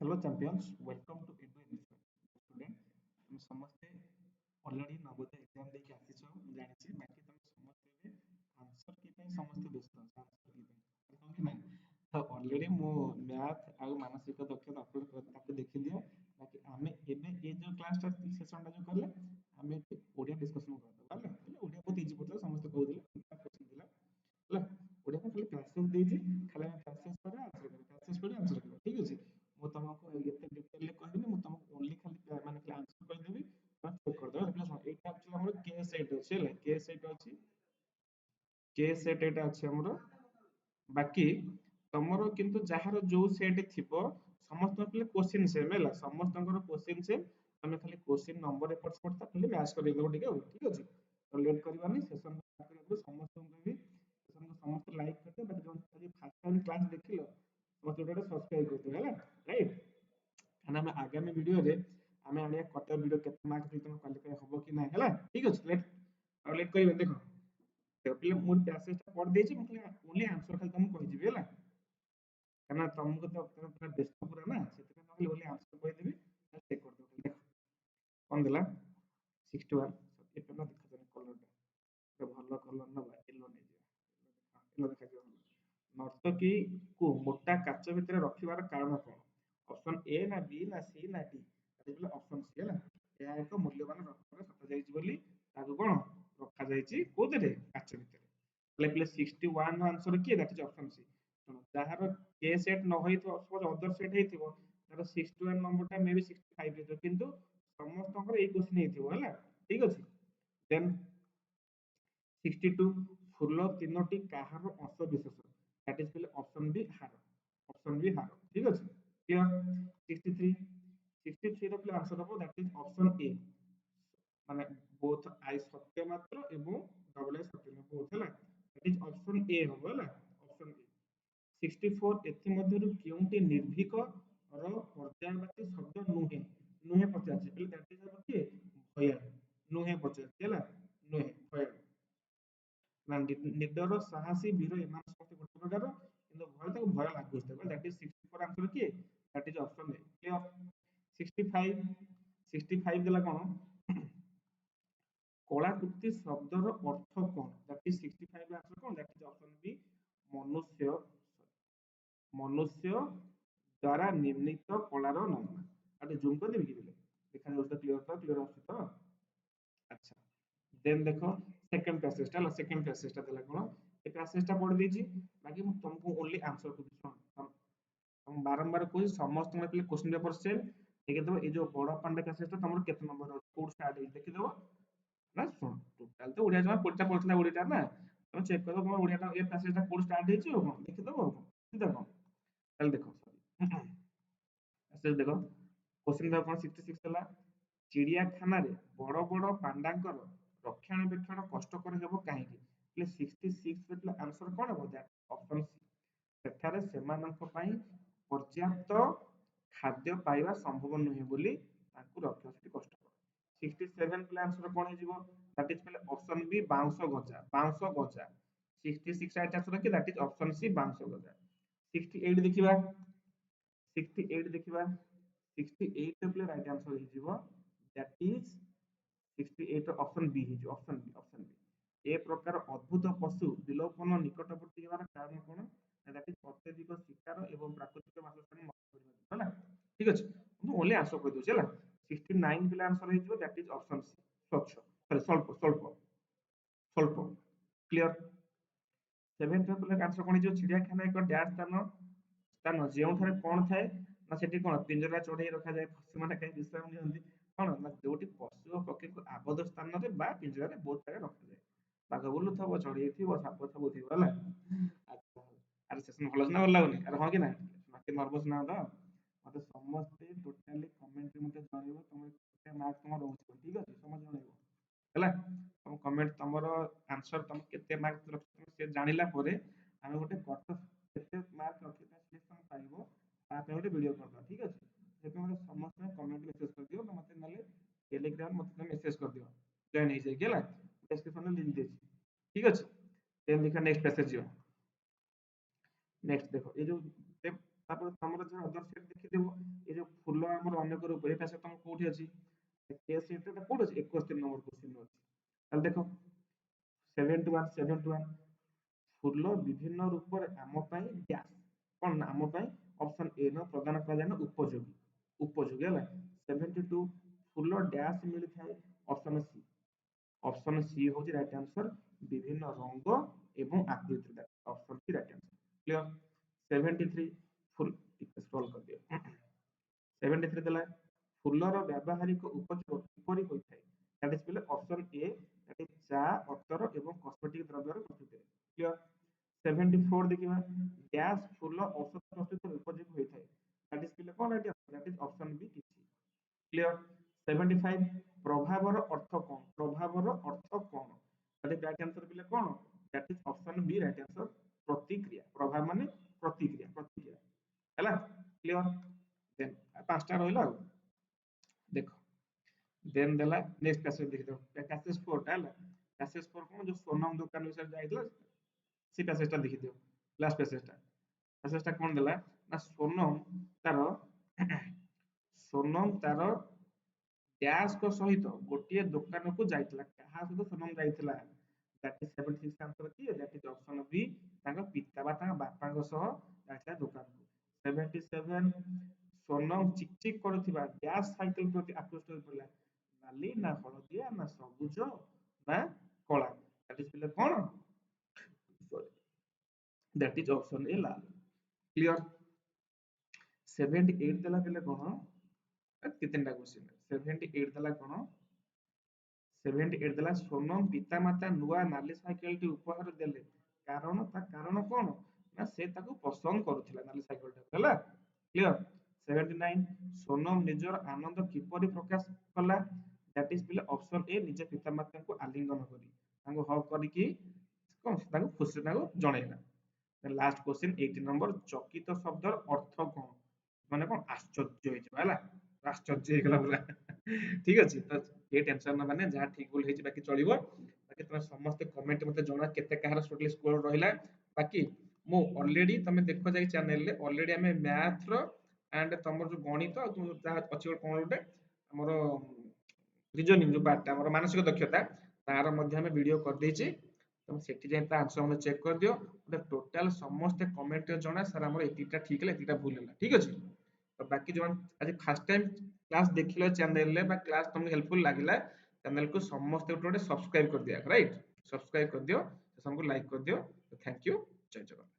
Hello champions welcome to edu education student तुम समस्ते already Navodaya exam देके आसीछ मु जानिछि बाकी तुम समस्ते भी आंसर की ପାଇଁ समस्ते व्यस्त अछ आंसर की ପାଇଁ हम कि नहीं तो ऑलरेडी मु मैथ आ मानसिक दक्षता अपलोड कर ताको देखि दियो बाकी हमें एबे ये जो क्लास टा सेशन टा जो करले हमें ओडिया डिस्कशन कर दो हले ओडिया बहुत इजी पड़ता समस्त कहउदिले क्वेश्चन दिला ହେଲା ओडिया को खाली पैसेज ଦେଇଛି ଖାଲି ଆମେ पैसेज ପରେ आंसर କରିବା पैसेज ପରେ आंसर କରିବା ठीक ଅଛି ମୁଁ ତମକୁ ଏତେ ଡିଟେଲ ରେ କହିବିନି ମୁଁ ତମକୁ ओनली ଖାଲି ମାନେ ଖାଲି आंसर କହିଦେବି ତମେ ଚେକ୍ କରିଦେବ ହେଲା ଶୁଣ ଏଇଟା ଆକ୍ଚୁअली ଆମର के सेट ଅଛି ହେଲା के सेट ଅଛି के सेट ଏଟା ଅଛି ଆମର बाकी तमरो किंतु जाହାର जो सेट थिबो समस्त खाली क्वेश्चन सेम ହେଲା ସମସ୍ତଙ୍କର क्वेश्चन सेम ଆମେ ଖାଲି क्वेश्चन नंबर एपट सेपट ता खाली मैच कर देबो ठीक ଅଛି तो लेट करबानी सेशन स्टार्ट करबो ସମସ୍ତଙ୍କୁ भी सेशन को समस्त लाइक करते बाकी जो फर्स्ट टाइम क्लास देखिलो समस्त गोटे सब्सक्राइब करते ହେଲା राइट କାରଣ ଆମେ ଆଗାମୀ ଭିଡିଓରେ ଆମେ ଆଣିବା କଟର ଭିଡିଓ କେତେ ମାର୍କ ଦେଇ ତମେ କ୍ୱାଲିଫାଇ ହବ କି ନାହିଁ ହେଲା ଠିକ ଅଛି ଲେଟ୍ କରିବା ଦେଖ ପିଲା ମୁଁ ପ୍ୟାସେଜ ଟା ପଢି ଦେଇଛି ମୁଁ ଖାଲି ओनली आंसर ଖାଲି ତମକୁ କହିଯିବି ହେଲା କାରଣ ତମକୁ ତ ପୁରା ବ୍ୟସ୍ତ ପୁରା ନା ସେଥିପାଇଁ ମୁଁ ଖାଲି ओनली आंसर କହିଦେବି ଚେକ୍ କରିଦେବ ଖାଲି ଦେଖ କଣ ଦେଲା 61 ଏ ପେନ ଦେଖାଯାଉନି କଲରଟା ଭଲ କଲର ନବା ୟେଲୋ ନେଇଯିବା ୟେଲୋ ଦେଖାଯିବ ନର୍ତ୍ତକୀ କୁ ମୋଟା କାଚ ଭିତରେ ରଖିବାର କାରଣ କଣ ऑप्शन ए ना बी ना सी ना डी ତାହେଲେ ऑप्शन सी ହେଲା ଏହା ଏକ ମୂଲ୍ୟବାନ ରତ୍ନରେ ସଜା ଯାଇଛି ବୋଲି ତାକୁ କଣ ରଖା ଯାଇଛି କୋଉଥିରେ କାଚ ଭିତରେ ତାହେଲେ ପିଲେ 61 ର आंसर କିଏ ଦ୍ୟାଟ ଇଜ ऑप्शन सी ଯାହାର के सेट ନ ହେଇଥିବ ସପୋଜ अदर सेट ହେଇଥିବ ତାର 61 नंबर ଟା मे बी 65 ହେଇଥିବ କିନ୍ତୁ ସମସ୍ତଙ୍କର ଏଇ क्वेश्चन ହେଇଥିବ ହେଲା ଠିକ ଅଛି देन 62 ଫୁଲ ତିନୋଟି କାହାର ଅଂଶ ବିଶେଷ ଦ୍ୟାଟ ଇଜ ପିଲେ ऑप्शन बी ହାର ଠିକ ଅଛି क्लियर 63 ର ପିଲେ आंसर হ'ব ଦ୍ୟାଟ ଇଜ ऑप्शन ए ମାନେ बोथ आई सत्य मात्र एवं डबल आई सत्य मात्र बोथ ହେଲା ଦ୍ୟାट ଇଜ ऑप्शन ए হ'ব ହେଲା ऑप्शन ए 64 ଏଥି ମଧ୍ୟରୁ କେଉଁଟି ନିର୍ଭୀକ ର ପର୍ଯ୍ୟାୟବାଚୀ ଶବ୍ଦ ନୁହେଁ ନୁହେଁ ପଚାରିଛି ପିଲେ ଦ୍ୟାଟ ଇଜ ହେବ କିଏ ଭୟାଳୁ ନୁହେଁ ପଚାରିଛି ହେଲା ନୁହେଁ ଭୟାଳୁ ନା ନିଡର ସାହସୀ ବୀର ଏମାନେ ସମସ୍ତେ ଗୋଟେ ପ୍ରକାର କିନ୍ତୁ ଭୟ ତାକୁ ଭୟ ଲାଗୁଛି ତାକୁ ଦ୍ୟାଟ ଇଜ 64 आंसर କିଏ that is option A clear 65 65 ଦେଲା କଣ କଳାକୃତି ଶବ୍ଦର ଅର୍ଥ କଣ ଦ୍ୟାଟ ଇଜ 65 ର आंसर କଣ ଦ୍ୟାଟ ଇଜ ऑप्शन बी ମନୁଷ୍ୟ ମନୁଷ୍ୟ ଦ୍ୱାରା ନିର୍ମିତ କଳାର ନମୁନା ଆଟେ ଜୁମ କରିଦେବି କି ପିଲେ ଦେଖା ଯାଉଛି ତ କ୍ଲିୟର ଆସୁଛି ତ ଆଚ୍ଛା देन देखो सेकंड पैसेज टा सेकंड पैसेज टा देला कोन ए पैसेज टा पढ देछि बाकी मु तुमको ओनली आंसर को सुन हम बारंबार कोइ समस्त में पहले क्वेश्चन पेपर सेल देखि दो ए जो बड़ पांडे पैसेज टा तमरो केते नंबर कोड स्टार्ट है देखि दो ना सुन टोटल तो ओडिया जमा कोडटा पढला ओडिया ना तुम चेक करो तुम ओडिया टा ए पैसेज टा कोड स्टार्ट हेछि हो कोन देखि दो देखो चल देखो सॉरी पैसेज देखो क्वेश्चन देखो कोन 66 हला चिड़ियाखाना रे बड़ बड़ पांडाଙ୍କର रक्षणाबेक्षण कष्टकर हेबो काहेकि એટલે 66 रे आंसर कोन हो दैट ऑप्शन सी ସେଠାରେ ସେମାନଙ୍କ ପାଇଁ ପର୍ଯ୍ୟାପ୍ତ ଖାଦ୍ୟ ପାଇବା ସମ୍ଭବ ନୁହେଁ ବୋଲି ତାଙ୍କୁ ରଖିବା ସେଠି କଷ୍ଟକର 67 ପ୍ଲେ आंसर कोन हे जिवो दैट इज पहले ऑप्शन बी बाउंस गजा 66 राइट आंसर कि दैट इज ऑप्शन सी बाउंस गजा 68 देखिबा 68 देखिबा 68 प्ले राइट आंसर हे जिवो दैट इज 68 ऑप्शन बी हे जो ऑप्शन बी ए प्रकार अद्भुत पशु विलोपन निकटवर्ती हेबार कारण कोन दैट इज अत्यधिक शिकार एवं प्राकृतिक बासस्थान नष्ट କରିବା ହେଲା ठीक ଅଛି ମୁଁ ओनली आंसर कहि दउछि ହେଲା 69 पिला आंसर हे जिवो दैट इज ऑप्शन सी स्वच्छ सॉरी स्वल्प स्वल्प स्वल्प क्लियर 70 पिला आंसर कोन हे जिवो चिड़ियाखाना एक डैश ସ୍ଥାନ ଯେଉଁଠାରେ କଣ ଥାଏ ନା ସେଠି କଣ ପିंजरा ଚଢେଇ ରଖାଯାଏ ସେମାନେ କାହିଁ ବିଶ୍ରାମ ନିଅନ୍ତି କଣ ନା ଯୋଉଠି ପଶୁ ଓ ପକ୍ଷୀଙ୍କୁ ଆବଦ୍ଧ ସ୍ଥାନରେ ବା ପିंजराରେ ବହୁତ ଜାଗା ରଖାଯାଏ ବାଘ ବୁଲୁଥିବ ଚଢେଇ ଥିବ ସାପ ଥିବ ହେଲା ଆଚ୍ଛା ଆରେ ସେସନ ଭଲ ନା ଭଲ ଲାଗୁନି ଆରେ ହଁ କି ନା ବାକି ନର୍ଭସ ନା ତ ମତେ ସମସ୍ତେ ଟୋଟାଲି କମେଣ୍ଟ ରେ ମତେ ଜଣେଇବ ତମର କେତେ ମାର୍କ ତମର ରହୁଛି ଠିକ ଅଛି ସମସ୍ତେ ଜଣେଇବ ହେଲା ତମ କମେଣ୍ଟ ତମର आंसर ତମ କେତେ ମାର୍କ ରଖିଛ ସେ ଜାଣିଲା ପରେ ଆମେ ଗୋଟେ କଟ କେତେ ମାର୍କ ରଖିଲେ ସିଲେକ୍ସନ ପାଇବ ତା ପାଇଁ ଗୋଟେ ଭିडियो କରିଦବା ଠିକ ଅଛି ସେଥିପାଇଁ ମତେ ସମସ୍ତେ କମେଣ୍ଟ ମେସେଜ କରିଦିଅ ମତେ ନହେଲେ टेलीग्राम मते मेसेज कर दियो जॉइन हो जाए गेला डिस्क्रिप्शन में लिंक देछि ठीक अछि देन देखा नेक्स्ट पैसेज जियो नेक्स्ट देखो ये जो ତାପରେ ତମର ଯେ ଅଦର ସେଟ ଦେଖିଦେବ ଏ ଯୋଉ ଫୁଲ ଆମର ଅନେକ ରୂପ ଏଟା ସେ ତମ କୋଉଠି ଅଛି ଏ ସେଟ ଟା କୋଉଠି ଅଛି 71 ନମ୍ବର क्वेश्चन ଅଛି ତାହେଲେ ଦେଖ 71 ଫୁଲ ବିଭିନ୍ନ ରୂପରେ ଆମ ପାଇଁ ଡ୍ୟାଶ କଣ ନା ଆମ ପାଇଁ ଅପସନ ଏ ର ପ୍ରଦାନ କରାଯାଏ ଉପଯୋଗୀ ଉପଯୋଗୀ ହେଲା 72 ଫୁଲ ଡ୍ୟାଶ ମିଳିଥାଏ ଅପସନ ସି ହଉଛି ରାଇଟ आंसर ବିଭିନ୍ନ ରଙ୍ଗ ଏବଂ ଆକୃତି option C right answer clear 73 full ଟିକେ ସ୍କ୍ରଲ କରିଦିଅ 73 ଦେଲା ଫୁଲର ବ୍ୟବହାରିକ ଉପଯୋଗ କିପରି ହୋଇଥାଏ that is option A that is ଚା ଅତର ଏବଂ କସ୍ମେଟିକ ଦ୍ରବ୍ୟର ପ୍ରସ୍ତୁତିରେ କ୍ଲିयर 74 ଦେଖିବା ଗ୍ୟାସ ଫୁଲ ଔଷଧ ପ୍ରସ୍ତୁତିରେ ଉପଯୋଗୀ ହୋଇଥାଏ ଦ୍ୟାଟ୍ ଇଜ କଣ ଏଠି ଦ୍ୟାଟ୍ ଇଜ ଅପସନ ବି କିଛି क्लियर 75 प्रभावर अर्थ कौन प्रभावर अर्थ कौन তাহলে রাইট आंसर পিলে কোন that is option B right answer প্রতিক্রিয়া প্রভাব মানে প্রতিক্রিয়া প্রতিক্রিয়া ହେଲା ক্লিयर দেন পাঁচটা রহিলা ଆଉ দেখো দেন ଦେଲା ନେକ୍ସଟ ପ୍ୟାସେଜ ଦେଖିଦିଅ ପ୍ୟାସେଜ 4 ଟା ହେଲା ପ୍ୟାସେଜ 4 କୋନ ଯୋଉ सोनम ଦୋକାନ ବିଷୟରେ ଯାଇଥିଲା ସେ ପ୍ୟାସେଜ ଟା ଦେଖିଦିଅ ଲାଷ୍ଟ ପ୍ୟାସେଜ ଟା କୋन ଦେଲା ନା सोनम तार डैश को सहित गोटे दुकान को जाइतला कहा सहित सोनम जाइतला दैट इज 76 आंसर की दैट इज ऑप्शन बी तांगा पिता बा तांगा बापा को सह जाइतला दुकान को 77 सोनम चिकचिक करथिबा डैश साइकिल प्रति आकृष्ट होई पड़ला नाली ना हळदिया ना सबुज ना कला दैट इज पिले कोन sorry that is option A लाल क्लियर 78 देला पिले कोन कितने क्वेश्चन 78 देला कोन 78 देला सोनम पितामाता नुआ नाली साइकेल टी उपहार देले कारण कोन ना से ताको पसंद करूथिला नाली साइकेल टा हैला क्लियर 79 सोनम निजर आनंद किपरि प्रकाश कला दैट इज पिले ऑप्शन ए निज पितामाता को आलिंगन करी ताको हक करी कि कोन ताको खुशी ताको जणैला लास्ट क्वेश्चन 80 नंबर चकित शब्दर अर्थ कोन माने कोन आश्चर्य होइछ हैला आश्चर्य ହେଇଗଲା ପୁରା ठीक अछि तो ये टेंशन न माने जहा ठीक बोल हेछि बाकी चलिबो बाकी तुम समस्त कमेंट मते जणा केते कहार टोटली स्कोर रहिला बाकी मु ऑलरेडी तमे देखो जाई चैनल रे ऑलरेडी हमें मैथ रो एंड तमर जो गणित जहा अछि कोन उटे हमर रीजनिंग जो पार्ट हमर मानसिक दक्षता तार मध्ये हमें वीडियो कर देछि तुम सेठी जाय ता आंसर हम चेक कर दियो टोटल समस्त कमेंट जणा सर हमर एतिटा ठीक है एतिटा भूल है ठीक अछि तो बाकी जो आज फर्स्ट टाइम क्लास देखिलो चैनल रे बा क्लास तुमको हेल्पफुल लागिला चैनल को समस्त गोटे सब्सक्राइब कर दिया राइट सब्सक्राइब कर दियो सबको लाइक कर दियो थैंक यू जय जगन्नाथ।